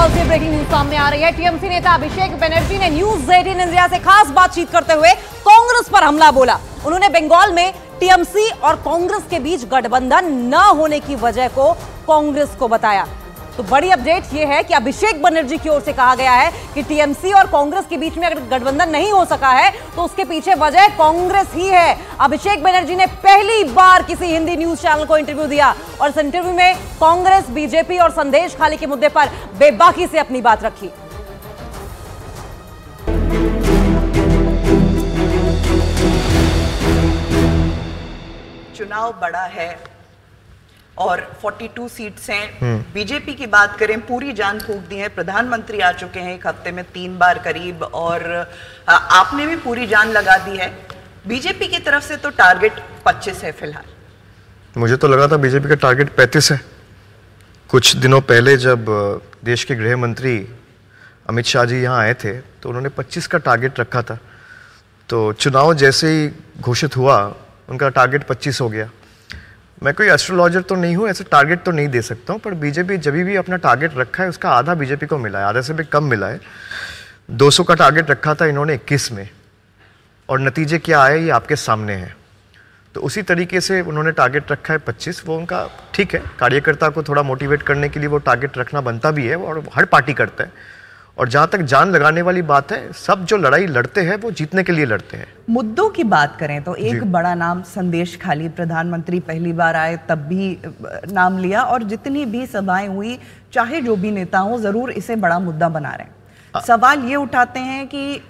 बंगाल से breaking news सामने आ रही है। टीएमसी नेता अभिषेक बनर्जी ने न्यूज 18 इंडिया से खास बातचीत करते हुए कांग्रेस पर हमला बोला। उन्होंने बंगाल में टीएमसी और कांग्रेस के बीच गठबंधन न होने की वजह को कांग्रेस को बताया। तो बड़ी अपडेट यह है कि अभिषेक बनर्जी की ओर से कहा गया है कि टीएमसी और कांग्रेस के बीच में अगर गठबंधन नहीं हो सका है तो उसके पीछे वजह कांग्रेस ही है। अभिषेक बनर्जी ने पहली बार किसी हिंदी न्यूज चैनल को इंटरव्यू दिया और इस इंटरव्यू में कांग्रेस, बीजेपी और संदेश खाली के मुद्दे पर बेबाकी से अपनी बात रखी। चुनाव बड़ा है और 42 सीट्स हैं। बीजेपी की बात करें, पूरी जान फूंक दी है। प्रधानमंत्री आ चुके हैं एक हफ्ते में 3 बार करीब, और आपने भी पूरी जान लगा दी है। बीजेपी की तरफ से तो टारगेट 25 है फिलहाल। मुझे तो लगा था बीजेपी का टारगेट 35 है। कुछ दिनों पहले जब देश के गृह मंत्री अमित शाह जी यहाँ आए थे तो उन्होंने 25 का टारगेट रखा था। तो चुनाव जैसे ही घोषित हुआ उनका टारगेट 25 हो गया। मैं कोई एस्ट्रोलॉजर तो नहीं हूँ, ऐसे टारगेट तो नहीं दे सकता हूँ, पर बीजेपी जब भी अपना टारगेट रखा है उसका आधा बीजेपी को मिला है, आधे से भी कम मिला है। 200 का टारगेट रखा था इन्होंने 21 में, और नतीजे क्या आए ये आपके सामने हैं। तो उसी तरीके से उन्होंने टारगेट रखा है 25। वो उनका ठीक है, कार्यकर्ता को थोड़ा मोटिवेट करने के लिए वो टारगेट रखना बनता भी है और हर पार्टी करता है। और जहाँ तक जान लगाने वाली बात है, सब जो लड़ाई लड़ते हैं वो जीतने के लिए लड़ते हैं। मुद्दों की बात करें तो एक बड़ा नाम संदेश खाली, प्रधानमंत्री पहली बार आए तब भी नाम लिया, और जितनी भी सभाएं हुई, चाहे जो भी नेता हो, जरूर इसे बड़ा मुद्दा बना रहे हैं। सवाल ये उठाते हैं कि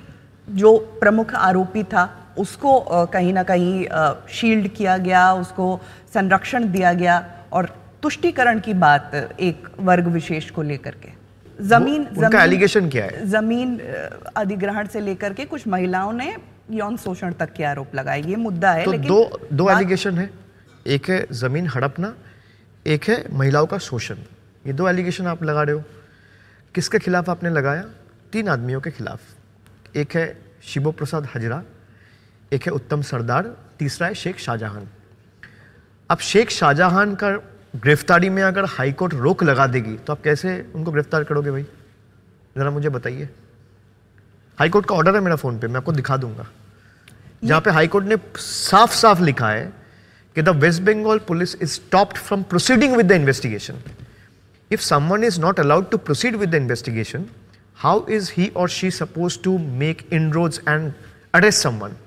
जो प्रमुख आरोपी था उसको कहीं ना कहीं शील्ड किया गया, उसको संरक्षण दिया गया, और तुष्टीकरण की बात एक वर्ग विशेष को लेकर के। उनका एलिगेशन क्या है? जमीन अधिग्रहण से लेकर के कुछ महिलाओं ने यौन शोषण तक के आरोप लगाए, ये मुद्दा है। तो लेकिन दो एलिगेशन है, एक है जमीन हड़पना, एक है महिलाओं का शोषण। ये 2 एलिगेशन आप लगा रहे हो। किसके खिलाफ आपने लगाया? 3 आदमियों के खिलाफ। एक है शिबो प्रसाद हजरा, एक है उत्तम सरदार, तीसरा है शेख शाहजहां। अब शेख शाहजहां का गिरफ्तारी में अगर हाईकोर्ट रोक लगा देगी तो आप कैसे उनको गिरफ्तार करोगे भाई? जरा मुझे बताइए। हाईकोर्ट का ऑर्डर है मेरा फोन पे, मैं आपको दिखा दूंगा, जहां पे हाईकोर्ट ने साफ साफ लिखा है कि the West Bengal police is stopped from proceeding with the investigation. If someone is not allowed to proceed with the investigation, how is he or she suppose to make inroads and arrest someone?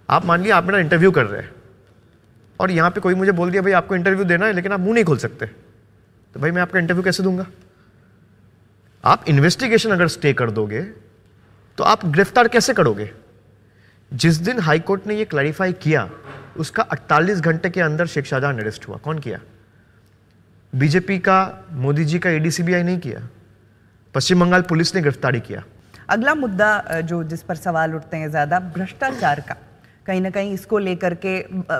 आप मान लिया आप मेरा interview कर रहे हैं और यहाँ पे कोई मुझे बोल दिया भाई आपको इंटरव्यू देना है लेकिन आप मुंह नहीं खोल सकते, तो भाई मैं आपका इंटरव्यू कैसे दूंगा? आप इन्वेस्टिगेशन अगर स्टे कर दोगे तो आप गिरफ्तार कैसे करोगे? जिस दिन हाईकोर्ट ने ये क्लैरिफाई किया उसका 48 घंटे के अंदर शेख शाहजहां अरेस्ट हुआ। कौन किया? बीजेपी का, मोदी जी का ईडी सीबीआई नहीं किया, पश्चिम बंगाल पुलिस ने गिरफ्तारी किया। अगला मुद्दा जो जिस पर सवाल उठते हैं ज्यादा, भ्रष्टाचार का। कहीं ना कहीं इसको लेकर के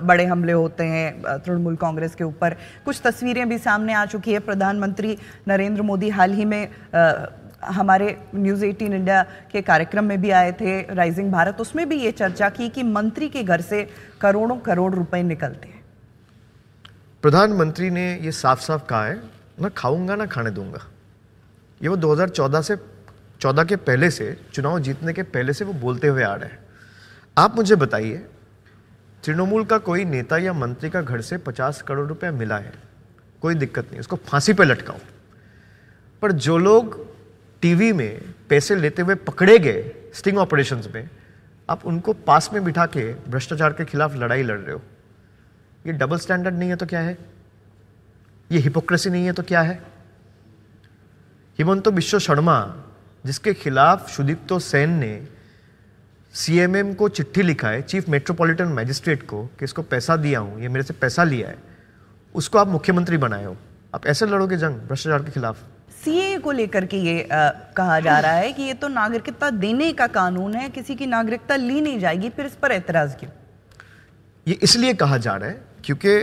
बड़े हमले होते हैं तृणमूल कांग्रेस के ऊपर। कुछ तस्वीरें भी सामने आ चुकी है। प्रधानमंत्री नरेंद्र मोदी हाल ही में हमारे न्यूज़ 18 इंडिया के कार्यक्रम में भी आए थे, राइजिंग भारत, उसमें भी ये चर्चा की कि मंत्री के घर से करोड़ों करोड़ रुपए निकलते हैं। प्रधानमंत्री ने ये साफ साफ कहा है, ना खाऊंगा ना खाने दूंगा। ये वो 2014 के पहले से, चुनाव जीतने के पहले से वो बोलते हुए आ रहे हैं। आप मुझे बताइए, तृणमूल का कोई नेता या मंत्री का घर से 50 करोड़ रुपया मिला है, कोई दिक्कत नहीं, उसको फांसी पे लटकाओ। पर जो लोग टीवी में पैसे लेते हुए पकड़े गए स्टिंग ऑपरेशंस में, आप उनको पास में बिठा के भ्रष्टाचार के खिलाफ लड़ाई लड़ रहे हो। ये डबल स्टैंडर्ड नहीं है तो क्या है? ये हिपोक्रेसी नहीं है तो क्या है? हिमंतो बिश्व शर्मा, जिसके खिलाफ सुदीप्तो सेन ने सीएमएम को चिट्ठी लिखा है, चीफ मेट्रोपॉलिटन मैजिस्ट्रेट को, कि इसको पैसा दिया हूं, ये मेरे से पैसा लिया है, उसको आप मुख्यमंत्री बनाए हो। आप ऐसे लड़ोगे जंग भ्रष्टाचार के खिलाफ? सीए को लेकर के ये कहा जा रहा है कि ये तो नागरिकता देने का कानून है, किसी की नागरिकता ली नहीं जाएगी, फिर इस पर एतराज क्यों? ये इसलिए कहा जा रहा है क्योंकि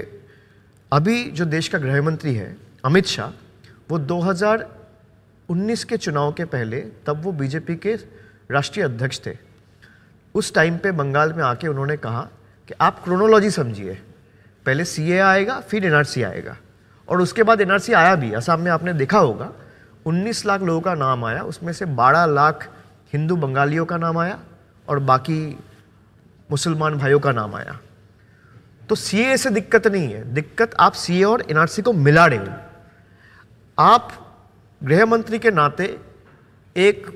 अभी जो देश का गृह मंत्री है अमित शाह, वो 2019 के चुनाव के पहले, तब वो बीजेपी के राष्ट्रीय अध्यक्ष थे, उस टाइम पे बंगाल में आके उन्होंने कहा कि आप क्रोनोलॉजी समझिए, पहले सीए आएगा फिर एनआरसी आएगा, और उसके बाद एनआरसी आया भी। असम में आपने देखा होगा 19 लाख लोगों का नाम आया, उसमें से 12 लाख हिंदू बंगालियों का नाम आया और बाकी मुसलमान भाइयों का नाम आया। तो सीए से दिक्कत नहीं है, दिक्कत आप सीए और एनआरसी को मिला रहे हो। आप गृह मंत्री के नाते एक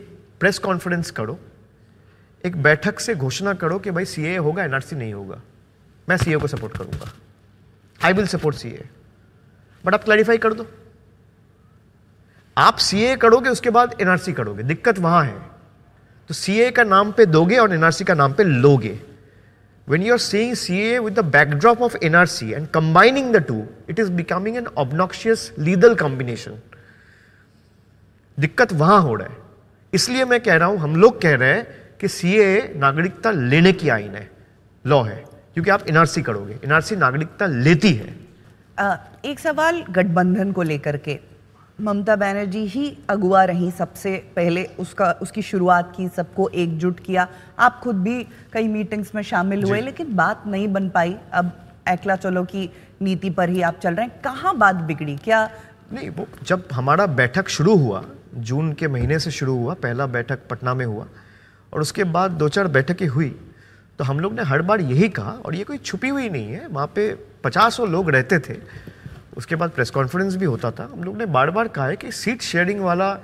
प्रेस कॉन्फ्रेंस करो, एक बैठक से घोषणा करो कि भाई सीए होगा, एनआरसी नहीं होगा। मैं सीए को सपोर्ट करूंगा, I will support CA, but आप क्लैरिफाई कर दो। आप सीए करोगे उसके बाद एनआरसी करोगे, दिक्कत वहां है। तो सीए का नाम पे दोगे और एनआरसी का नाम पे लोगे। When you are seeing CA with the backdrop of NRC and combining the two, it is becoming an obnoxious lethal combination. दिक्कत वहां हो रहा है। इसलिए मैं कह रहा हूं, हम लोग कह रहे हैं कि CA नागरिकता लेने की आईन है, लॉ है, क्योंकि आप एनआरसी करोगे, एनआरसी नागरिकता लेती है। एक सवाल गठबंधन को लेकर के, ममता बनर्जी ही अगुवा रही, सबसे पहले उसकी शुरुआत की, सबको एकजुट किया, आप खुद भी कई मीटिंग्स में शामिल हुए, लेकिन बात नहीं बन पाई। अब एकला चलो की नीति पर ही आप चल रहे हैं, कहाँ बात बिगड़ी? क्या नहीं, वो जब हमारा बैठक शुरू हुआ, जून के महीने से शुरू हुआ, पहला बैठक पटना में हुआ और उसके बाद 2-4 बैठकें हुई, तो हम लोग ने हर बार यही कहा, और ये कोई छुपी हुई नहीं है, वहाँ पे 50 लोग रहते थे, उसके बाद प्रेस कॉन्फ्रेंस भी होता था। हम लोग ने बार बार कहा है कि सीट शेयरिंग वाला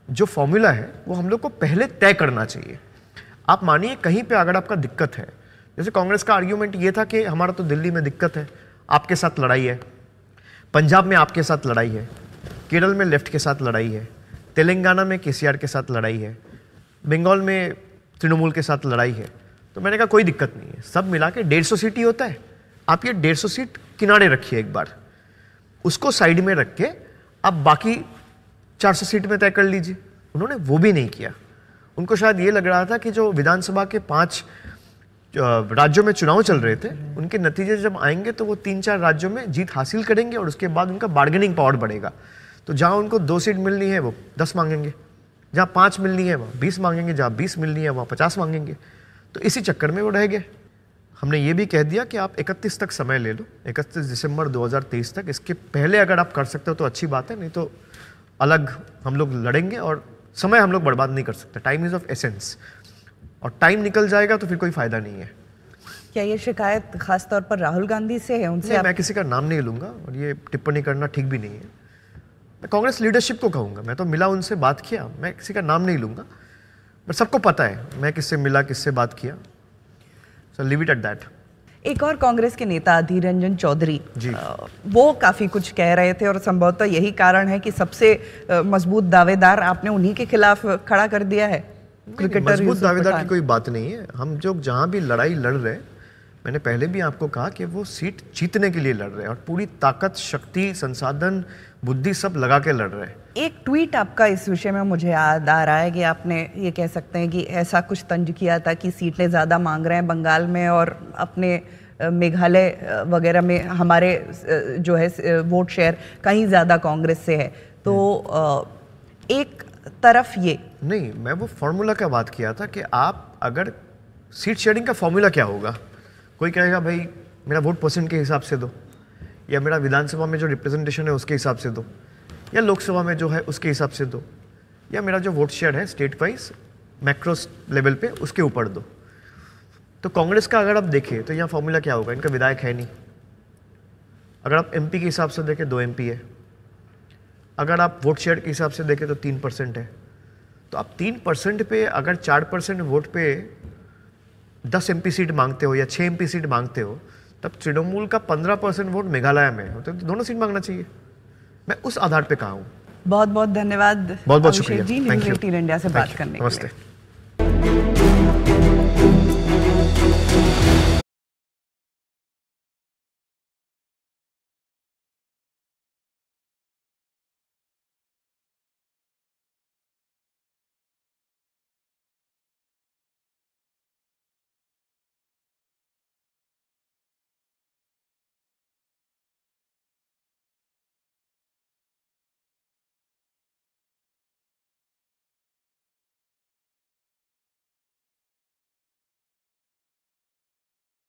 जो फॉर्मूला है वो हम लोग को पहले तय करना चाहिए। आप मानिए कहीं पे अगर आपका दिक्कत है, जैसे कांग्रेस का आर्ग्यूमेंट ये था कि हमारा तो दिल्ली में दिक्कत है, आपके साथ लड़ाई है, पंजाब में आपके साथ लड़ाई है, केरल में लेफ्ट के साथ लड़ाई है, तेलंगाना में केसीआर के साथ लड़ाई है, बंगाल में तृणमूल के साथ लड़ाई है। तो मैंने कहा कोई दिक्कत नहीं है, सब मिला के 150 सीट ही होता है, आप ये 150 सीट किनारे रखिए, एक बार उसको साइड में रख के आप बाकी 400 सीट में तय कर लीजिए। उन्होंने वो भी नहीं किया। उनको शायद ये लग रहा था कि जो विधानसभा के 5 राज्यों में चुनाव चल रहे थे, उनके नतीजे जब आएंगे तो वो 3-4 राज्यों में जीत हासिल करेंगे और उसके बाद उनका बार्गेनिंग पावर बढ़ेगा। तो जहां उनको 2 सीट मिलनी है वो 10 मांगेंगे, जहां 5 मिलनी है वहाँ 20 मांगेंगे, जहां 20 मिलनी है वहाँ 50 मांगेंगे। तो इसी चक्कर में वो रह गए। हमने ये भी कह दिया कि आप 31 तक समय ले लो, 31 दिसंबर 2023 तक। इसके पहले अगर आप कर सकते हो तो अच्छी बात है, नहीं तो अलग हम लोग लड़ेंगे और समय हम लोग बर्बाद नहीं कर सकते। टाइम इज ऑफ एसेंस, और टाइम निकल जाएगा तो फिर कोई फायदा नहीं है। क्या ये शिकायत खास तौर पर राहुल गांधी से है? उनसे मैं किसी का नाम नहीं लूंगा और ये टिप्पणी करना ठीक भी नहीं है। मैं कांग्रेस लीडरशिप को कहूंगा, मैं तो मिला, उनसे बात किया, मैं किसी का नाम नहीं लूंगा, बट सबको पता है मैं किससे मिला, किससे बात किया। So leave it at that. एक और कांग्रेस के नेता अधीर रंजन चौधरी, जी, वो काफी कुछ कह रहे थे और संभवतः यही कारण है कि सबसे मजबूत दावेदार आपने उन्हीं के खिलाफ खड़ा कर दिया है। क्रिकेटर मजबूत दावेदार की कोई बात नहीं है। हम जो जहां भी लड़ाई लड़ रहे हैं, मैंने पहले भी आपको कहा कि वो सीट जीतने के लिए लड़ रहे हैं और पूरी ताकत, शक्ति, संसाधन, बुद्धि सब लगा के लड़ रहे हैं। एक ट्वीट आपका इस विषय में मुझे याद आ रहा है कि आपने ये कह सकते हैं कि ऐसा कुछ तंज किया था कि सीटें ज़्यादा मांग रहे हैं बंगाल में और अपने मेघालय वगैरह में हमारे जो है वोट शेयर कहीं ज़्यादा कांग्रेस से है। तो एक तरफ ये नहीं, मैं वो फॉर्मूला का बात किया था कि आप अगर सीट शेयरिंग का फॉर्मूला क्या होगा, कोई कहेगा भाई मेरा वोट परसेंट के हिसाब से दो, या मेरा विधानसभा में जो रिप्रेजेंटेशन है उसके हिसाब से दो, या लोकसभा में जो है उसके हिसाब से दो, या मेरा जो वोट शेयर है स्टेट वाइज मैक्रो लेवल पे उसके ऊपर दो। तो कांग्रेस का अगर आप देखें तो यहाँ फॉर्मूला क्या होगा, इनका विधायक है नहीं। अगर आप एमपी के हिसाब से देखें 2 एमपी है, अगर आप वोट शेयर के हिसाब से देखें तो 3% है। तो आप 3% पे अगर 4% वोट पे 10 एमपी सीट मांगते हो या 6 एमपी सीट मांगते हो, तब तृणमूल का 15% वोट मेघालय में है, तो दोनों सीट मांगना चाहिए। मैं उस आधार पे कहा हूँ। बहुत बहुत धन्यवाद, बहुत बहुत शुक्रिया जी, न्यूज़ 18 इंडिया से बात करने के लिए। नमस्ते।